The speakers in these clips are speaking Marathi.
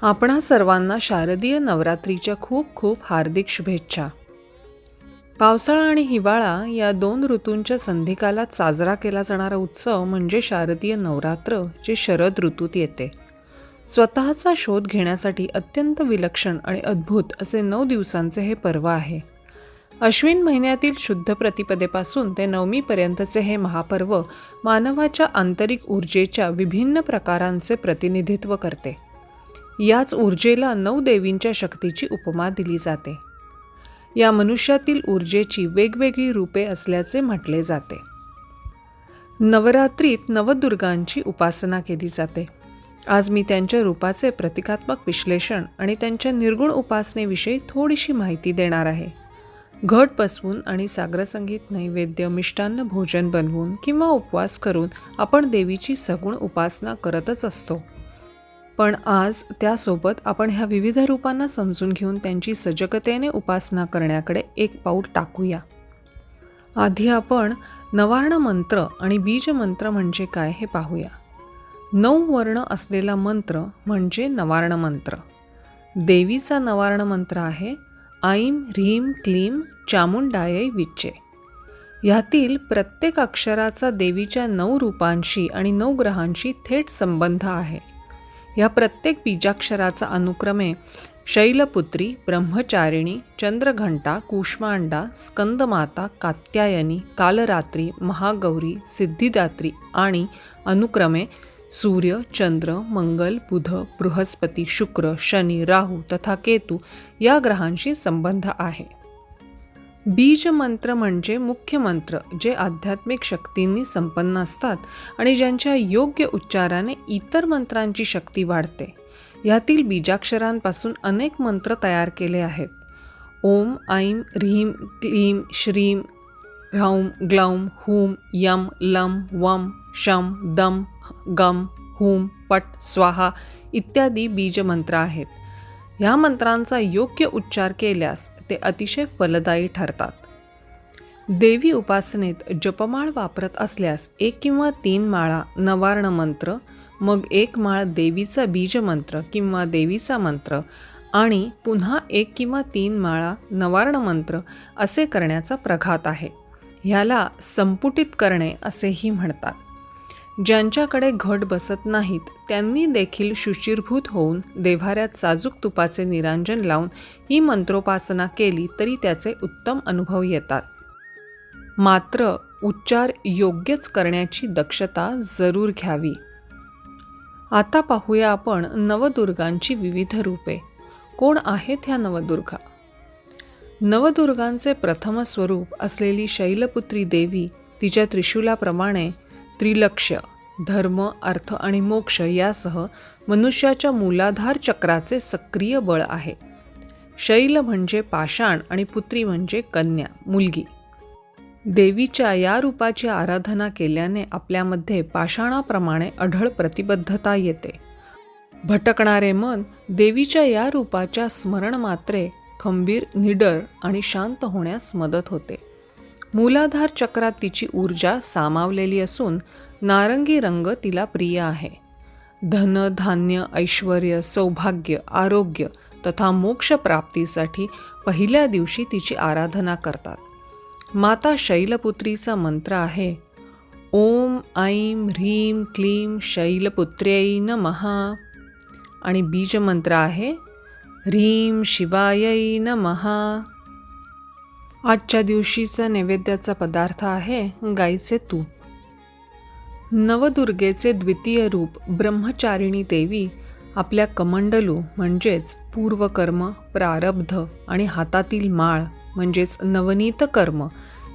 आपणा सर्वांना शारदीय नवरात्रीच्या खूप खूप हार्दिक शुभेच्छा. पावसाळा आणि हिवाळा या दोन ऋतूंच्या संधिकालात साजरा केला जाणारा उत्सव म्हणजे शारदीय नवरात्र, जे शरद ऋतूत येते. स्वतःचा शोध घेण्यासाठी अत्यंत विलक्षण आणि अद्भुत असे 9 दिवसांचे हे पर्व आहे. अश्विन महिन्यातील शुद्ध प्रतिपदेपासून ते नवमीपर्यंतचे हे महापर्व मानवाच्या आंतरिक ऊर्जेच्या विभिन्न प्रकारांचे प्रतिनिधित्व करते. याच ऊर्जेला 9 देवींच्या शक्तीची उपमा दिली जाते. या मनुष्यातील ऊर्जेची वेगवेगळी रूपे असल्याचे म्हटले जाते. नवरात्रीत नवदुर्गांची उपासना केली जाते. आज मी त्यांच्या रूपाचे प्रतिकात्मक विश्लेषण आणि त्यांच्या निर्गुण उपासनेविषयी थोडीशी माहिती देणार आहे. घट बसवून आणि साग्रसंगीत नैवेद्य मिष्टान्न भोजन बनवून किंवा उपवास करून आपण देवीची सगुण उपासना करतच असतो. पण आज त्यासोबत आपण ह्या विविध रूपांना समजून घेऊन त्यांची सजगतेने उपासना करण्याकडे एक पाऊल टाकूया. आधी आपण नवार्ण मंत्र आणि बीज मंत्र म्हणजे काय हे पाहूया. 9 वर्ण असलेला मंत्र म्हणजे नवार्ण मंत्र. देवीचा नवार्ण मंत्र आहे ऐं ह्रीं क्लीं चामुंडायै विच्चे. ह्यातील प्रत्येक अक्षराचा देवीच्या 9 रूपांशी आणि 9 ग्रहांशी थेट संबंध आहे. या प्रत्येक बीजाक्षराचा अनुक्रमे शैलपुत्री, ब्रह्मचारिणी, चंद्रघंटा, कूष्मांडा, स्कंदमाता, कात्यायनी, कालरात्री, महागौरी, सिद्धिदात्री आणि अनुक्रमे सूर्य, चंद्र, मंगल, बुध, बृहस्पती, शुक्र, शनी, राहू तथा केतू या ग्रहांशी संबंध आहे. बीज मंत्र म्हणजे मुख्य मंत्र, जे आध्यात्मिक शक्तींनी संपन्न असतात आणि ज्यांच्या योग्य उच्चाराने इतर मंत्रांची शक्ती वाढते. यातील बीजाक्षरांपासून अनेक मंत्र तयार केले आहेत. ओम ऐं ह्रीं क्लीं श्रीं ह्रौं ग्लौं हूं यं लं वं शं दं गं हूं फट स्वाहा इत्यादी बीजमंत्र आहेत. ह्या मंत्रांचा योग्य उच्चार केल्यास ते अतिशय फलदायी ठरतात. देवी उपासनेत जपमाळ वापरत असल्यास 1 किंवा 3 माळा नवार्ण मंत्र, मग 1 माळ देवीचा बीजमंत्र किंवा देवीचा मंत्र आणि पुन्हा 1 किंवा 3 माळा नवार्ण मंत्र असे करण्याचा प्रघात आहे. ह्याला संपुटित करणे असेही म्हणतात. ज्यांच्याकडे घट बसत नाहीत त्यांनी देखील शुचिर्भूत होऊन देव्हाऱ्यात साजूक तुपाचे निरांजन लावून ही मंत्रोपासना केली तरी त्याचे उत्तम अनुभव येतात. मात्र उच्चार योग्यच करण्याची दक्षता जरूर घ्यावी. आता पाहूया आपण नवदुर्गांची विविध रूपे. कोण आहेत ह्या नवदुर्गा? नवदुर्गांचे प्रथम स्वरूप असलेली शैलपुत्री देवी तिच्या त्रिशूलाप्रमाणे त्रिलक्ष्य धर्म, अर्थ आणि मोक्ष यासह मनुष्याच्या मूलाधार चक्राचे सक्रिय बळ आहे. शैल म्हणजे पाषाण आणि पुत्री म्हणजे कन्या, मुलगी. देवीच्या या रूपाची आराधना केल्याने आपल्यामध्ये पाषाणाप्रमाणे अढळ प्रतिबद्धता येते. भटकणारे मन देवीच्या या रूपाच्या स्मरणमात्रे खंबीर, निडर आणि शांत होण्यास मदत होते. मूलाधार चक्रात तिची ऊर्जा सामावलेली असून नारंगी रंग तिला प्रिय आहे. धन, धान्य, ऐश्वर्य, सौभाग्य, आरोग्य तथा मोक्ष प्राप्तीसाठी पहिल्या दिवशी तिची आराधना करतात. माता शैलपुत्रीचा मंत्र आहे ओम ऐं ह्रीं क्लीं शैलपुत्र्यै नमः आणि बीजमंत्र आहे ह्रीं शिवायै नमः. आजच्या दिवशीचा नैवेद्याचा पदार्थ आहे गाईचे तूप. नवदुर्गेचे द्वितीय रूप ब्रह्मचारिणी देवी आपल्या कमंडलू म्हणजेच पूर्वकर्म, प्रारब्ध आणि हातातील माळ म्हणजेच नवनीत कर्म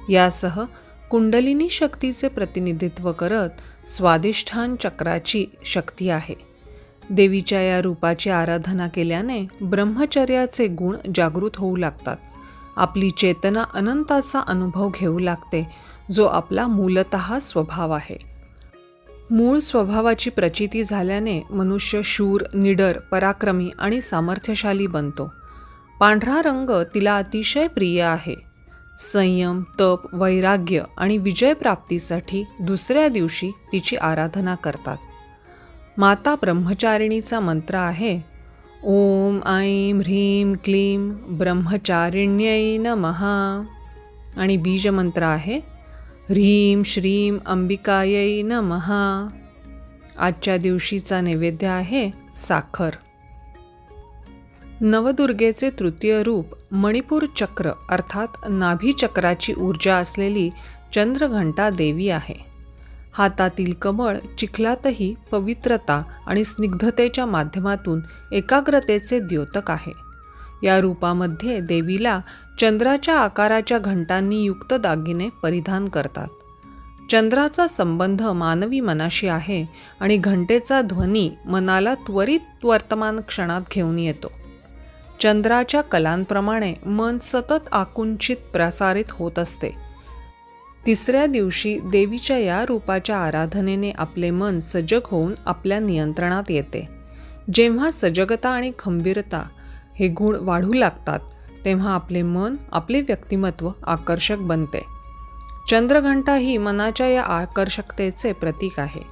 यासह कुंडलिनी शक्तीचे प्रतिनिधित्व करत स्वादिष्ठान चक्राची शक्ती आहे. देवीच्या या रूपाची आराधना केल्याने ब्रह्मचर्याचे गुण जागृत होऊ लागतात. आपली चेतना अनंताचा अनुभव घेऊ लागते, जो आपला मूलतः स्वभाव आहे. मूळ स्वभावाची प्रचिती झाल्याने मनुष्य शूर, निडर, पराक्रमी आणि सामर्थ्यशाली बनतो. पांढरा रंग तिला अतिशय प्रिय आहे. संयम, तप, वैराग्य आणि विजयप्राप्तीसाठी दुसऱ्या दिवशी तिची आराधना करतात. माता ब्रह्मचारिणीचा मंत्र आहे ओम ऐं ह्रीं क्लीं ब्रह्मचारिण्यै नमः. आणि बीजमंत्र आहे ह्रीं श्रीं अंबिकायै नमः. आजच्या दिवशीचा नैवेद्य आहे साखर. नवदुर्गेचे तृतीय रूप मणिपूर चक्र अर्थात नाभी चक्राची ऊर्जा असलेली चंद्रघंटा देवी आहे. हातातील कमळ चिखलातही पवित्रता आणि स्निग्धतेच्या माध्यमातून एकाग्रतेचे द्योतक आहे. या रूपामध्ये देवीला चंद्राच्या आकाराच्या घंटांनी युक्त दागिने परिधान करतात. चंद्राचा संबंध मानवी मनाशी आहे आणि घंटेचा ध्वनी मनाला त्वरित वर्तमान क्षणात घेऊन येतो. चंद्राच्या कलांप्रमाणे मन सतत आकुंचित प्रसारित होत असते. तिसऱ्या दिवशी देवीच्या या रूपाच्या आराधनेने आपले मन सजग होऊन आपल्या नियंत्रणात येते. जेव्हा सजगता आणि खंबीरता हे गुण वाढू लागतात तेव्हा आपले मन, आपले व्यक्तिमत्व आकर्षक बनते. चंद्रघंटा ही मनाच्या या आकर्षकतेचे प्रतीक आहे.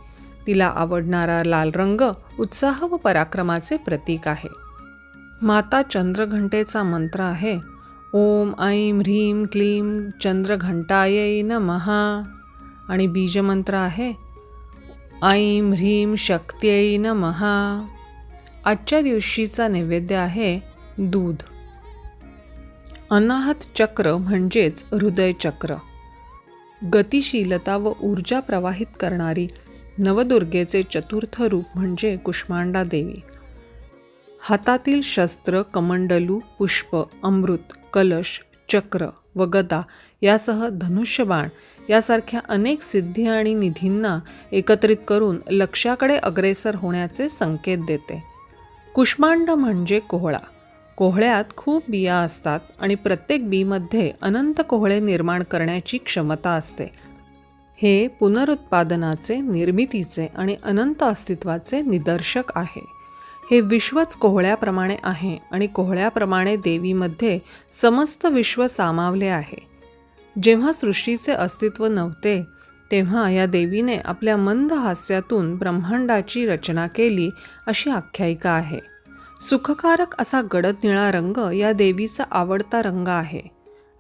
तिला आवडणारा लाल रंग उत्साह व पराक्रमाचे प्रतीक आहे. माता चंद्रघंटेचा मंत्र आहे ओम ऐं ह्रीं क्लीं चंद्रघंटायै नमः. आणि बीजमंत्र आहे ऐं ह्रीं शक्त्यै नमः. आजच्या दिवशीचा नैवेद्य आहे दूध. अनाहत चक्र म्हणजेच हृदय चक्र. गतिशीलता व ऊर्जा प्रवाहित करणारी नवदुर्गेचे चतुर्थ रूप म्हणजे कुष्मांडा देवी. हातातील शस्त्र, कमंडलू, पुष्प, अमृत, कलश, चक्र व गदा यासह धनुष्यबाण यासारख्या अनेक सिद्धी आणि निधींना एकत्रित करून लक्ष्याकडे अग्रेसर होण्याचे संकेत देते. कुष्मांड म्हणजे कोहळा. कोहळ्यात खूप बिया असतात आणि प्रत्येक बीमध्ये अनंत कोहळे निर्माण करण्याची क्षमता असते. हे पुनरुत्पादनाचे, निर्मितीचे आणि अनंत अस्तित्वाचे निदर्शक आहे. हे विश्वच कोहळ्याप्रमाणे आहे आणि कोहळ्याप्रमाणे देवीमध्ये समस्त विश्व सामावले आहे. जेव्हा सृष्टीचे अस्तित्व नव्हते तेव्हा या देवीने आपल्या मंद हास्यातून ब्रह्मांडाची रचना केली अशी आख्यायिका आहे. सुखकारक असा गडद निळा रंग या देवीचा आवडता रंग आहे.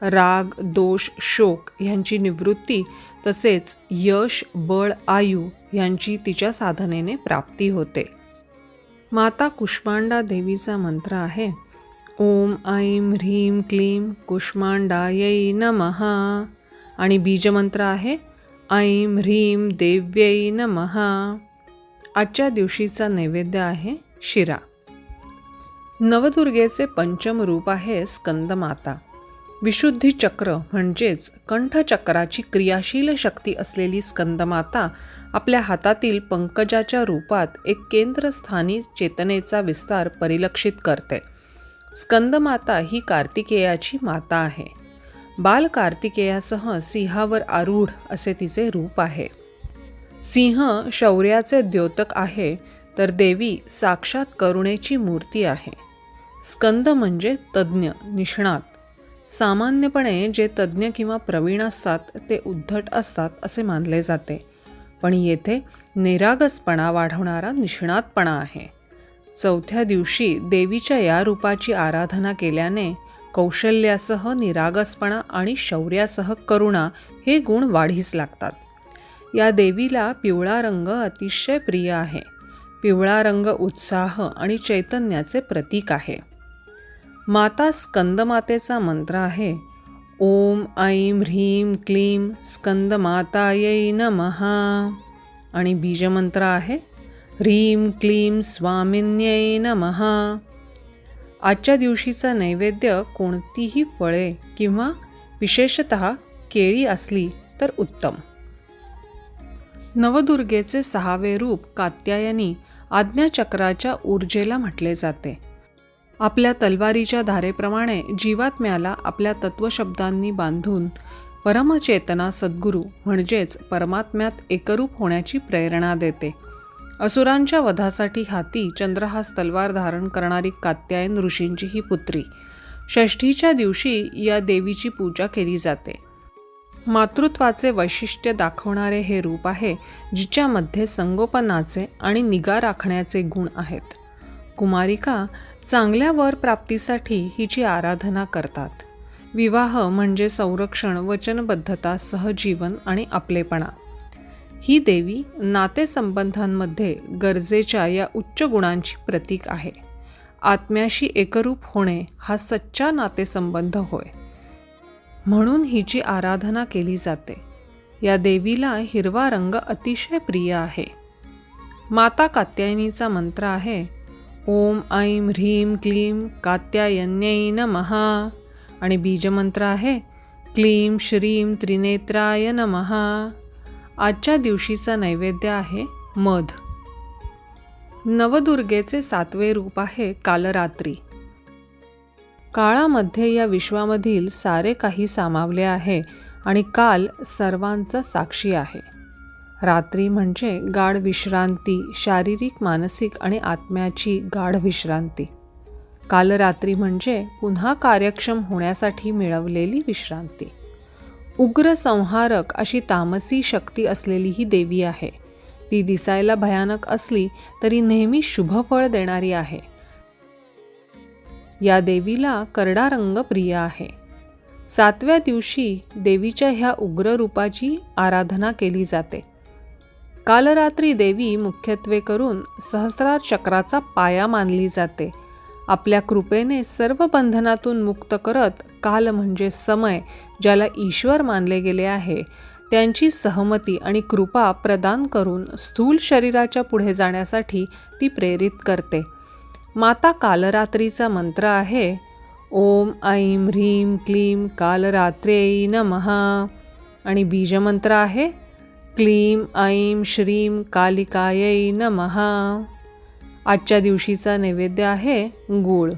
राग, दोष, शोक यांची निवृत्ती तसेच यश, बळ, आयु यांची तिच्या साधनेने प्राप्ती होते. माता कुष्मांडा देवीचा मंत्र आहे ओम ऐं ह्रीं क्लीं कुष्मांडायै नमः. आणि बीजमंत्र आहे ऐं ह्रीं देव्यै नमः. आजच्या दिवशीचा नैवेद्य आहे शिरा. नवदुर्गेचे पंचम रूप आहे स्कंदमाता. विशुद्धी चक्र म्हणजेच कंठचक्राची क्रियाशील शक्ती असलेली स्कंदमाता आपल्या हातातील पंकजाच्या रूपात एक केंद्रस्थानी चेतनेचा विस्तार परिलक्षित करते. स्कंदमाता ही कार्तिकेयाची माता आहे. बाल कार्तिकेयासह सिंहावर आरूढ असे तिचे रूप आहे. सिंह शौर्याचे द्योतक आहे तर देवी साक्षात करुणेची मूर्ती आहे. स्कंद म्हणजे तज्ज्ञ, निष्णात. सामान्यपणे जे तज्ज्ञ किंवा प्रवीण असतात ते उद्धट असतात असे मानले जाते, पण येथे निरागसपणा वाढवणारा निष्णातपणा आहे. चौथ्या दिवशी देवीच्या या रूपाची आराधना केल्याने कौशल्यासह निरागसपणा आणि शौर्यासह करुणा हे गुण वाढीस लागतात. या देवीला पिवळा रंग अतिशय प्रिय आहे. पिवळा रंग उत्साह आणि चैतन्याचे प्रतीक आहे. माता स्कंदमातेचा मंत्र आहे ओम ऐं ह्रीं क्लीं स्कंदमातायै नमः. आणि बीजमंत्र आहे ह्रीं क्लीं स्वामिन्यै नमः. आजच्या दिवशीचा नैवेद्य कोणतीही फळे किंवा विशेषतः केळी असली तर उत्तम. नवदुर्गेचे सहावे रूप कात्यायनी आज्ञाचक्राच्या ऊर्जेला म्हटले जाते. आपल्या तलवारीच्या धारेप्रमाणे जीवात्म्याला आपल्या तत्वशब्दांनी बांधून परमचेतना सद्गुरू म्हणजेच परमात्म्यात एकरूप होण्याची प्रेरणा देते. असुरांच्या वधासाठी हाती चंद्रहास तलवार धारण करणारी कात्यायन ऋषींची ही पुत्री. षष्ठीच्या दिवशी या देवीची पूजा केली जाते. मातृत्वाचे वैशिष्ट्य दाखवणारे हे रूप आहे जिच्यामध्ये संगोपनाचे आणि निगा राखण्याचे गुण आहेत. कुमारिका चांगल्या वर प्राप्तीसाठी हिची आराधना करतात. विवाह म्हणजे संरक्षण, वचनबद्धता, सहजीवन आणि आपलेपणा. ही देवी नातेसंबंधांमध्ये गरजेच्या या उच्च गुणांची प्रतीक आहे. आत्म्याशी एकरूप होणे हा सच्चा नातेसंबंध होय. म्हणून हिची आराधना केली जाते. या देवीला हिरवा रंग अतिशय प्रिय आहे. माता कात्यायनीचा मंत्र आहे ओम ऐं ह्रीं क्लीं कात्यायन्यै नमः आणि बीजमंत्र आहे क्लीं श्रीं त्रिनेत्राय नमः. आजच्या दिवशीचा नैवेद्य आहे मध. नवदुर्गेचे 7वे रूप आहे कालरात्री. काळामध्ये या विश्वामधील सारे काही सामावले आहे आणि काल सर्वांचा साक्षी आहे. रात्री म्हणजे गाढ विश्रांती, शारीरिक, मानसिक आणि आत्म्याची गाढ विश्रांती. कालरात्री म्हणजे पुन्हा कार्यक्षम होण्यासाठी मिळवलेली विश्रांती. उग्र संहारक अशी तामसी शक्ती असलेली ही देवी आहे. ती दिसायला भयानक असली तरी नेहमी शुभफळ देणारी आहे. या देवीला करडा रंग प्रिय आहे. 7व्या दिवशी देवीच्या ह्या उग्र रूपाची आराधना केली जाते. कालरात्री देवी मुख्यत्वे करून सहस्रार चक्राचा पाया मानली जाते. आपल्या कृपेने सर्व बंधनातून मुक्त करत काल म्हणजे समय, ज्याला ईश्वर मानले गेले आहे, त्यांची सहमती आणि कृपा प्रदान करून स्थूल शरीराच्या पुढे जाण्यासाठी ती प्रेरित करते. माता कालरात्रीचा मंत्र आहे ओम ऐं ह्रीं क्लीं कालरात्र्यै नमः आणि बीजमंत्र आहे क्लीं ऐं श्रीं कालिकायै नमः. आजच्या दिवशीचा नैवेद्य आहे गूळ.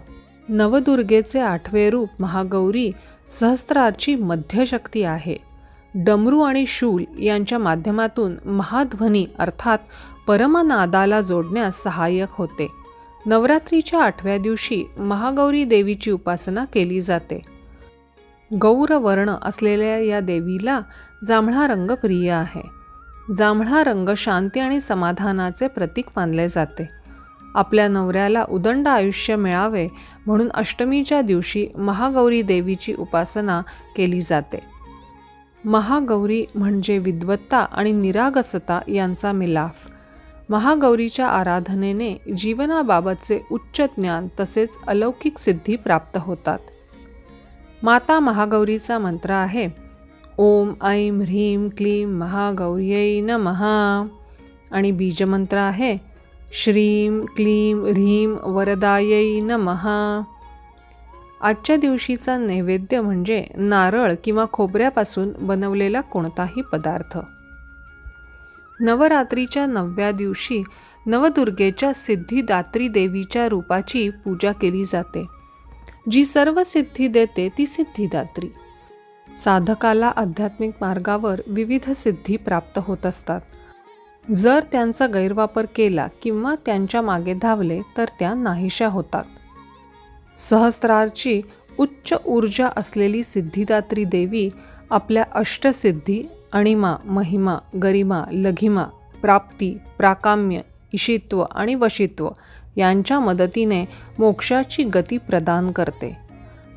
नवदुर्गेचे 8वे रूप महागौरी सहस्त्रारची मध्यशक्ती आहे. डमरू आणि शूल यांच्या माध्यमातून महाध्वनी अर्थात परमनादाला जोडण्यास सहाय्यक होते. नवरात्रीच्या 8व्या दिवशी महागौरी देवीची उपासना केली जाते. गौरवर्ण असलेल्या या देवीला जांभळा रंग प्रिय आहे. जांभळा रंग शांती आणि समाधानाचे प्रतीक मानले जाते. आपल्या नवऱ्याला उदंड आयुष्य मिळावे म्हणून अष्टमीच्या दिवशी महागौरी देवीची उपासना केली जाते. महागौरी म्हणजे विद्वत्ता आणि निरागसता यांचा मिलाफ. महागौरीच्या आराधनेने जीवनाबाबतचे उच्च ज्ञान तसेच अलौकिक सिद्धी प्राप्त होतात. माता महागौरीचा मंत्र आहे ओम ऐं ह्रीं क्लीं महागौर्यै नमः आणि बीजमंत्र आहे श्रीं क्लीं ह्रीं वरदायै नमः. आजच्या दिवशीचा नैवेद्य म्हणजे नारळ किंवा खोबऱ्यापासून बनवलेला कोणताही पदार्थ. नवरात्रीच्या 9व्या दिवशी नवदुर्गेच्या सिद्धिदात्री देवीच्या रूपाची पूजा केली जाते. जी सर्व सिद्धी देते ती सिद्धिदात्री. साधकाला आध्यात्मिक मार्गावर विविध सिद्धी प्राप्त होत असतात. जर त्यांचा गैरवापर केला किंवा त्यांच्या मागे धावले तर त्या नाहीशा होतात. सहस्रारची उच्च ऊर्जा असलेली सिद्धिदात्री देवी आपल्या अष्टसिद्धी अणिमा, महिमा, गरिमा, लघिमा, प्राप्ती, प्राकाम्य, इशित्व आणि वशित्व यांच्या मदतीने मोक्षाची गती प्रदान करते.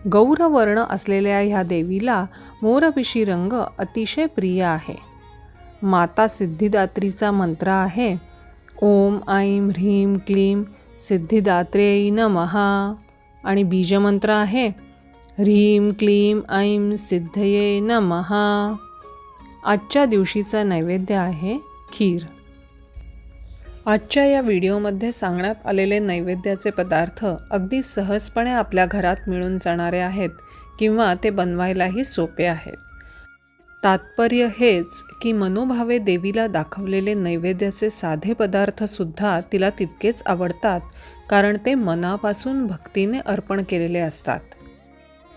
गौरवर्ण असलेल्या ह्या देवीला मोरपिशी रंग अतिशय प्रिय आहे. माता सिद्धिदात्रीचा मंत्र आहे ओम ऐं ह्रीं क्लीं सिद्धिदात्र्यै नमः आणि बीजमंत्र आहे ह्रीं क्लीं ऐं सिद्धये नमः. आजच्या दिवशीचा नैवेद्य आहे खीर. आजच्या या व्हिडिओमध्ये सांगण्यात आलेले नैवेद्याचे पदार्थ अगदी सहजपणे आपल्या घरात मिळून जाणारे आहेत किंवा ते बनवायलाही सोपे आहेत. तात्पर्य हेच की मनोभावे देवीला दाखवलेले नैवेद्याचे साधे पदार्थसुद्धा तिला तितकेच आवडतात, कारण ते मनापासून भक्तीने अर्पण केलेले असतात.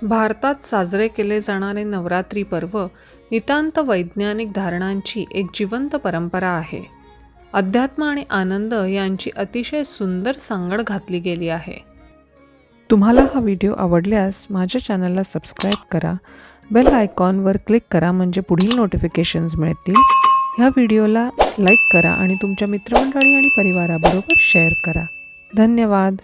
भारतात साजरे केले जाणारे नवरात्री पर्व नितांत वैज्ञानिक धारणांची एक जिवंत परंपरा आहे. अध्यात्म आणि आनंद यांची अतिशय सुंदर सांगड घातली गेली आहे. तुम्हाला हा व्हिडिओ आवडल्यास माझ्या चॅनलला सबस्क्राईब करा, बेल आयकॉनवर क्लिक करा म्हणजे पुढील नोटिफिकेशन्स मिळतील. ह्या व्हिडिओला लाईक करा आणि तुमच्या मित्रमंडळी आणि परिवाराबरोबर शेअर करा. धन्यवाद.